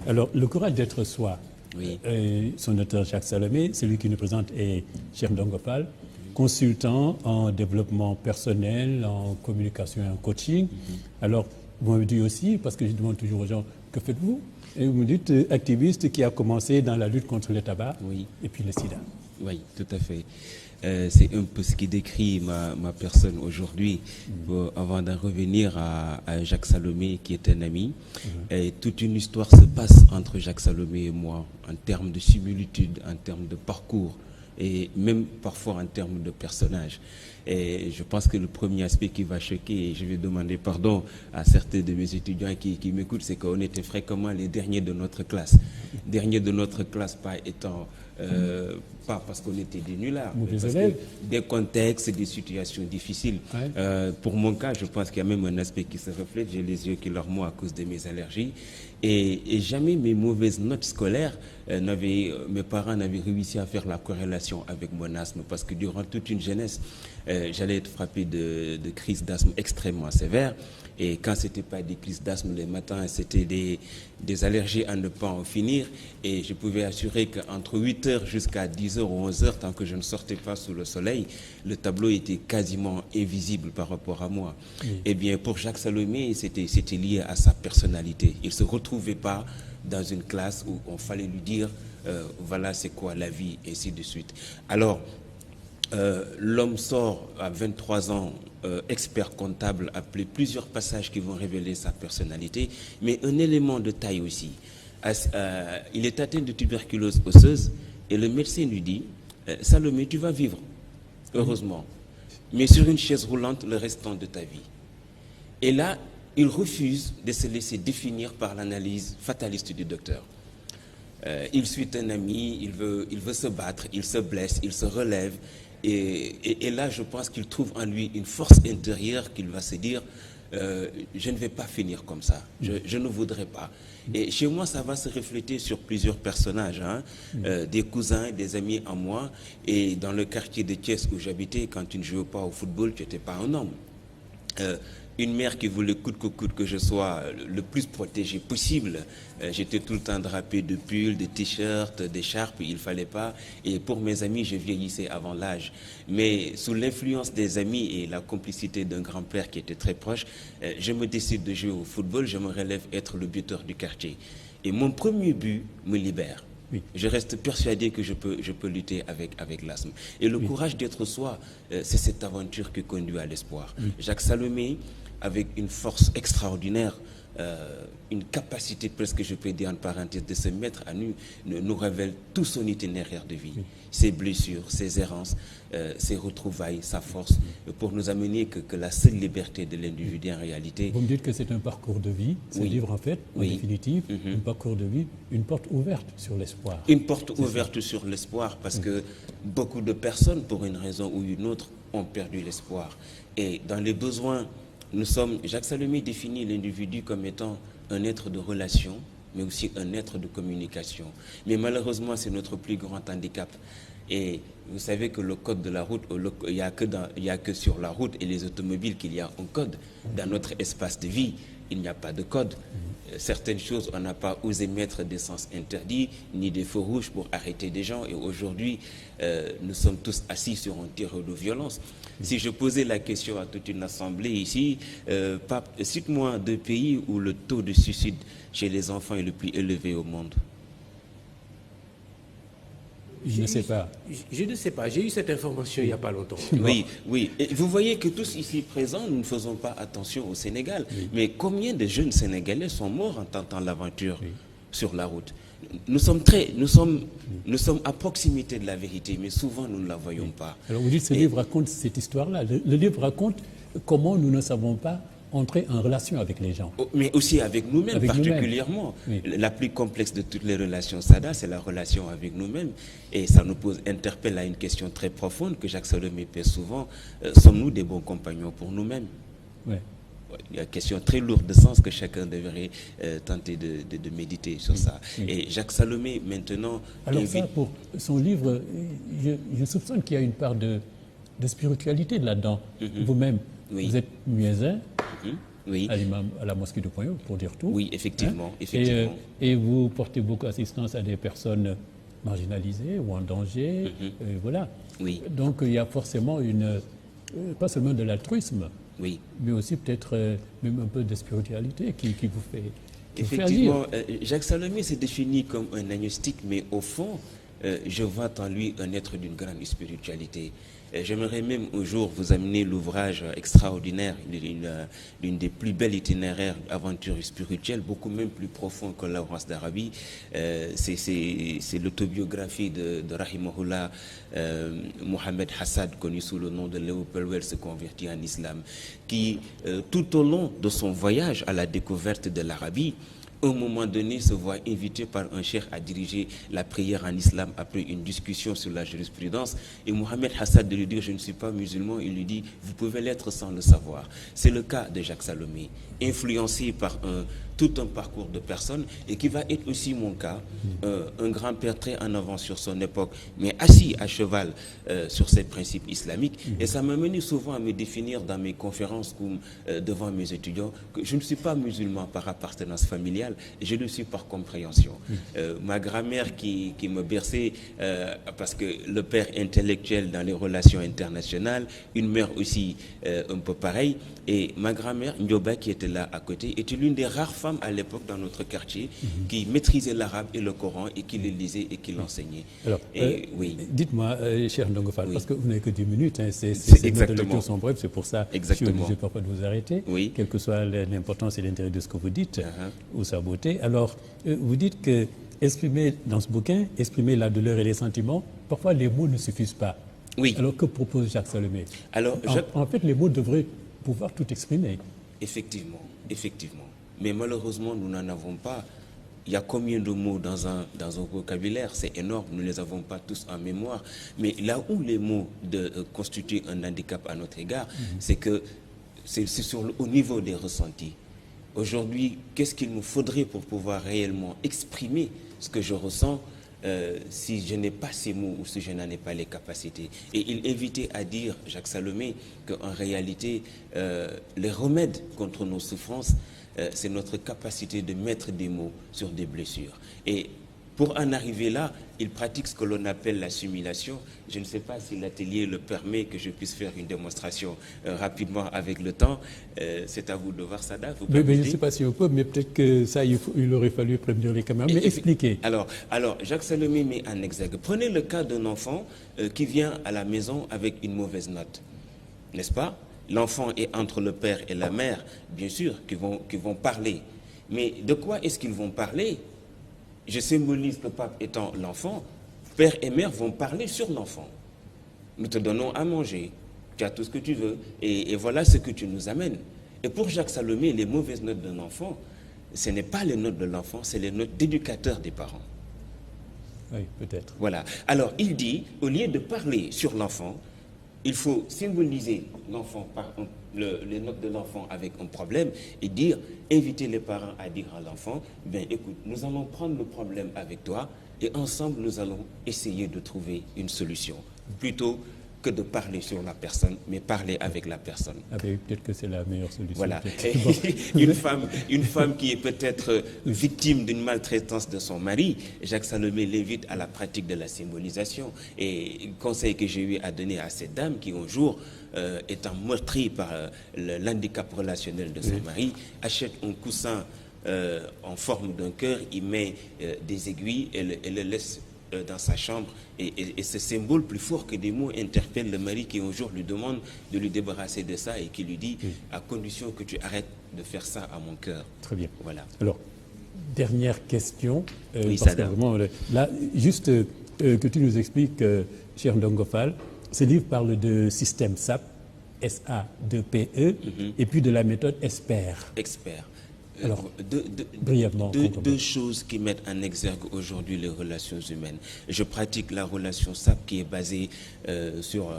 Alors, Le courage d'être soi. Oui. Son auteur Jacques Salomé, celui qui nous présente est Cheikh Ndongo Fall, consultant en développement personnel, en communication et en coaching. Alors, vous m'avez dit aussi, parce que je demande toujours aux gens, que faites-vous? Et vous me dites, activiste qui a commencé dans la lutte contre le tabac et puis le sida. Oui, tout à fait. C'est un peu ce qui décrit ma personne aujourd'hui. Avant d'en revenir à Jacques Salomé, qui est un ami, et toute une histoire se passe entre Jacques Salomé et moi, en termes de similitude, en termes de parcours, et même parfois en termes de personnages. Et je pense que le premier aspect qui va choquer, et je vais demander pardon à certains de mes étudiants qui m'écoutent, c'est qu'on était fréquemment les derniers de notre classe. Derniers de notre classe, pas étant... pas parce qu'on était des nullards, mais parce que des contextes, des situations difficiles. Pour mon cas, je pense qu'il y a même un aspect qui se reflète. J'ai les yeux qui larment à cause de mes allergies. Et jamais mes mauvaises notes scolaires, mes parents n'avaient réussi à faire la corrélation avec mon asthme, parce que durant toute une jeunesse, j'allais être frappé de crises d'asthme extrêmement sévères. Et quand ce n'était pas des crises d'asthme les matins, c'était des allergies à ne pas en finir. Et je pouvais assurer qu'entre 8h jusqu'à 10h ou 11h, tant que je ne sortais pas sous le soleil, le tableau était quasiment invisible par rapport à moi. Eh bien, pour Jacques Salomé, c'était lié à sa personnalité. Il ne se retrouvait pas dans une classe où on fallait lui dire voilà c'est quoi la vie, et ainsi de suite. Alors, l'homme sort à 23 ans, expert comptable, appelé plusieurs passages qui vont révéler sa personnalité, mais un élément de taille aussi. Il est atteint de tuberculose osseuse et le médecin lui dit Salomé, tu vas vivre, heureusement, mais sur une chaise roulante le restant de ta vie. Et là, il refuse de se laisser définir par l'analyse fataliste du docteur. Il suit un ami, il veut se battre, il se blesse, il se relève. Et là, je pense qu'il trouve en lui une force intérieure qu'il va se dire je ne vais pas finir comme ça, je ne voudrais pas. Et chez moi, ça va se refléter sur plusieurs personnages, des cousins, des amis à moi. Et dans le quartier de Thiès où j'habitais, quand tu ne jouais pas au football, tu n'étais pas un homme. Une mère qui voulait coûte que coûte que je sois le plus protégé possible. J'étais tout le temps drapé de pulls, de t-shirts, d'écharpes, il ne fallait pas. Et pour mes amis, je vieillissais avant l'âge. Mais sous l'influence des amis et la complicité d'un grand-père qui était très proche, je me décide de jouer au football, je me relève être le buteur du quartier. Et mon premier but me libère. Je reste persuadé que je peux lutter avec l'asthme. Et le courage d'être soi, c'est cette aventure qui conduit à l'espoir. Jacques Salomé, avec une force extraordinaire, une capacité presque, je peux dire en parenthèse, de se mettre à nu, nous révèle tout son itinéraire de vie. Ses blessures, ses errances, ses retrouvailles, sa force, pour nous amener que la seule liberté de l'individu en réalité... Vous me dites que c'est un parcours de vie, ce livre en fait, en définitive, un parcours de vie, une porte ouverte sur l'espoir. Une porte ouverte sur l'espoir, parce que beaucoup de personnes, pour une raison ou une autre, ont perdu l'espoir. Et dans les besoins, Jacques Salomé définit l'individu comme étant un être de relation, mais aussi un être de communication. Mais malheureusement, c'est notre plus grand handicap. Et vous savez que le code de la route, il n'y a que sur la route et les automobiles qu'il y a un code. Dans notre espace de vie, il n'y a pas de code. Certaines choses, on n'a pas osé mettre des sens interdits, ni des feux rouges pour arrêter des gens. Et aujourd'hui, nous sommes tous assis sur un terreau de violence. Si je posais la question à toute une assemblée ici, cite-moi 2 pays où le taux de suicide chez les enfants est le plus élevé au monde. Je ne sais pas. Je ne sais pas. J'ai eu cette information il n'y a pas longtemps. Oui. Et vous voyez que tous ici présents, nous ne faisons pas attention au Sénégal. Mais combien de jeunes Sénégalais sont morts en tentant l'aventure sur la route? Nous sommes à proximité de la vérité, mais souvent nous ne la voyons pas. Alors vous dites que ce livre raconte cette histoire-là. Le livre raconte comment nous ne savons pas entrer en relation avec les gens. Mais aussi avec nous-mêmes, particulièrement. La plus complexe de toutes les relations SADA, c'est la relation avec nous-mêmes. Et ça nous interpelle à une question très profonde que Jacques Salomé pose souvent. Sommes-nous des bons compagnons pour nous-mêmes? Il y a une question très lourde de sens que chacun devrait tenter de méditer sur ça. Et Jacques Salomé, maintenant... Alors ça, pour son livre, je soupçonne qu'il y a une part de spiritualité là-dedans. Vous-même, vous êtes muezzin, Oui. à la mosquée de Point-Haut, pour dire tout. Oui, effectivement. Hein? Effectivement. Et vous portez beaucoup assistance à des personnes marginalisées ou en danger. Voilà. Oui. Donc il y a forcément pas seulement de l'altruisme, Oui. mais aussi peut-être même un peu de spiritualité qui vous fait Effectivement, Jacques Salomé s'est défini comme un agnostique, mais au fond, je vois en lui un être d'une grande spiritualité. J'aimerais même un jour vous amener l'ouvrage extraordinaire, l'une des plus belles itinéraires aventures spirituelles, beaucoup même plus profond que Laurence d'Arabie. C'est l'autobiographie de Rahimahullah Mohamed Hassad, connu sous le nom de Léopold se convertit en islam, qui, tout au long de son voyage à la découverte de l'Arabie, à un moment donné, se voit invité par un cheikh à diriger la prière en islam après une discussion sur la jurisprudence. Et Mohamed Hassad de lui dire « Je ne suis pas musulman », il lui dit « Vous pouvez l'être sans le savoir ». C'est le cas de Jacques Salomé, influencé par tout un parcours de personnes et qui va être aussi mon cas, un grand-père très en avance sur son époque, mais assis à cheval sur ses principes islamiques. Et ça m'a mené souvent à me définir dans mes conférences comme devant mes étudiants que je ne suis pas musulman par appartenance familiale, je le suis par compréhension. Ma grand-mère qui me berçait parce que le père intellectuel dans les relations internationales, une mère aussi un peu pareille, et ma grand-mère, Ndioba, qui était là à côté, était l'une des rares femmes à l'époque dans notre quartier qui maîtrisait l'arabe et le Coran et qui le lisait et qui l'enseignait. Alors, oui. Dites-moi, cher Ndongo Fall, parce que vous n'avez que 10 minutes, hein, ces mots de lecture sont brefs, c'est pour ça que je suis obligé parfois de vous arrêter, quelle que soit l'importance et l'intérêt de ce que vous dites, ou sa beauté. Alors, vous dites que exprimer dans ce bouquin, exprimer la douleur et les sentiments, parfois les mots ne suffisent pas. Oui. Alors, que propose Jacques Salomé? Alors, en fait, les mots devraient pouvoir tout exprimer. Effectivement, effectivement. Mais malheureusement, nous n'en avons pas. Il y a combien de mots dans un vocabulaire? C'est énorme, nous ne les avons pas tous en mémoire. Mais là où les mots constituent un handicap à notre égard, c'est que c'est au niveau des ressentis. Aujourd'hui, qu'est-ce qu'il nous faudrait pour pouvoir réellement exprimer ce que je ressens si je n'ai pas ces mots ou si je n'en ai pas les capacités? Et il invitait à dire, Jacques Salomé, qu'en réalité, les remèdes contre nos souffrances, c'est notre capacité de mettre des mots sur des blessures. Et pour en arriver là, il pratique ce que l'on appelle l'assimilation. Je ne sais pas si l'atelier le permet que je puisse faire une démonstration rapidement avec le temps. C'est à vous de voir ça, vous mais je ne sais pas si on peut, mais peut-être que ça, il aurait fallu prévenir les caméras. Mais expliquez. Alors, Jacques Salomé met en exergue. Prenez le cas d'un enfant qui vient à la maison avec une mauvaise note, n'est-ce pas? L'enfant est entre le père et la mère, bien sûr, qui vont parler. Mais de quoi est-ce qu'ils vont parler? Je symbolise le pape étant l'enfant. Père et mère vont parler sur l'enfant. Nous te donnons à manger, tu as tout ce que tu veux, et voilà ce que tu nous amènes. Et pour Jacques Salomé, les mauvaises notes d'un enfant, ce n'est pas les notes de l'enfant, c'est les notes d'éducateurs des parents. Oui, peut-être. Voilà. Alors, il dit, au lieu de parler sur l'enfant, il faut symboliser l'enfant par les notes de l'enfant avec un problème et inviter les parents à dire à l'enfant, bien écoute, nous allons prendre le problème avec toi et ensemble nous allons essayer de trouver une solution. Plutôt que de parler sur la personne, mais parler avec la personne. Ah ben, peut-être que c'est la meilleure solution. Voilà. Une femme qui est peut-être victime d'une maltraitance de son mari, Jacques Salomé l'invite à la pratique de la symbolisation. Et le conseil que j'ai eu à donner à cette dame qui, un jour, étant meurtrie par l'handicap relationnel de son mari, achète un coussin en forme d'un cœur, il met des aiguilles et le laisse dans sa chambre, et ce symbole plus fort que des mots interpelle le mari qui un jour lui demande de lui débarrasser de ça et qui lui dit à condition que tu arrêtes de faire ça à mon cœur. Très bien. Voilà. Alors, dernière question. Oui, parce que vraiment, là, juste que tu nous expliques, cher Ndongo Fall, ce livre parle de système SAP, S-A-2-P-E, et puis de la méthode EXPER. Expert. Alors, brièvement. Deux choses qui mettent en exergue aujourd'hui les relations humaines. Je pratique la relation SAP qui est basée sur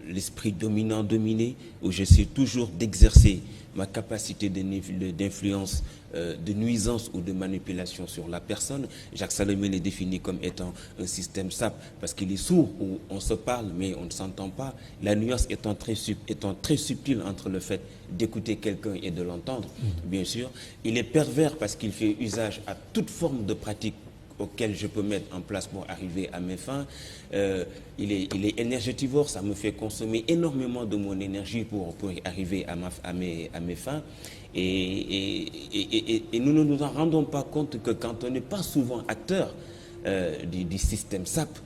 l'esprit dominant-dominé, où j'essaie toujours d'exercer ma capacité d'influence de nuisance ou de manipulation sur la personne. Jacques Salomé les définit comme étant un système SAP parce qu'il est sourd où on se parle mais on ne s'entend pas. La nuance étant très subtile entre le fait d'écouter quelqu'un et de l'entendre, bien sûr. Il est pervers parce qu'il fait usage à toute forme de pratique auquel je peux mettre en place pour arriver à mes fins. Il est énergétivore, ça me fait consommer énormément de mon énergie pour arriver à mes fins. Et nous ne nous en rendons pas compte que quand on n'est pas souvent acteur du système SAP,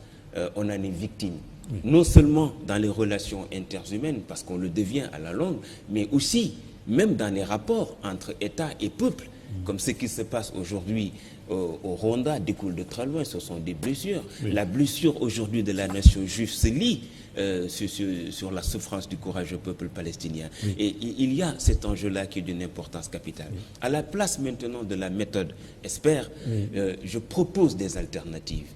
on en est victime. Oui. Non seulement dans les relations interhumaines, parce qu'on le devient à la longue, mais aussi même dans les rapports entre État et peuple, comme ce qui se passe aujourd'hui au Rwanda découle de très loin, ce sont des blessures. Oui. La blessure aujourd'hui de la nation juive se lie sur la souffrance du courageux peuple palestinien. Oui. Et il y a cet enjeu-là qui est d'une importance capitale. Oui. À la place maintenant de la méthode ESPER, je propose des alternatives.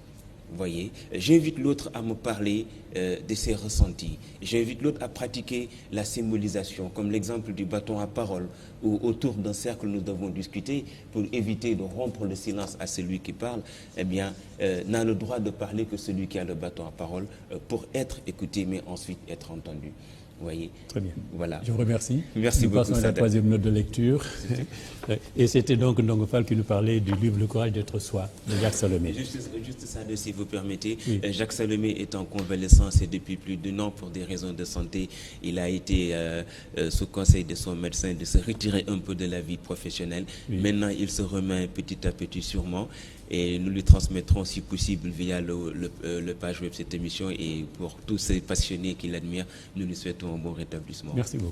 Vous voyez, j'invite l'autre à me parler de ses ressentis. J'invite l'autre à pratiquer la symbolisation, comme l'exemple du bâton à parole, où autour d'un cercle nous devons discuter pour éviter de rompre le silence à celui qui parle. Eh bien, n'a le droit de parler que celui qui a le bâton à parole pour être écouté, mais ensuite être entendu. Vous voyez. Très bien. Voilà. Je vous remercie. Merci beaucoup. Nous passons à la troisième note de lecture. Et c'était donc Ndongo Fall qui nous parlait du livre Le courage d'être soi de Jacques Salomé. Juste ça, si vous permettez. Oui. Jacques Salomé est en convalescence et depuis plus d'1 an pour des raisons de santé. Il a été sous conseil de son médecin de se retirer un peu de la vie professionnelle. Oui. Maintenant, il se remet petit à petit sûrement. Et nous lui transmettrons, si possible, via le page web cette émission. Et pour tous ces passionnés qui l'admirent, nous lui souhaitons un bon rétablissement. Merci beaucoup.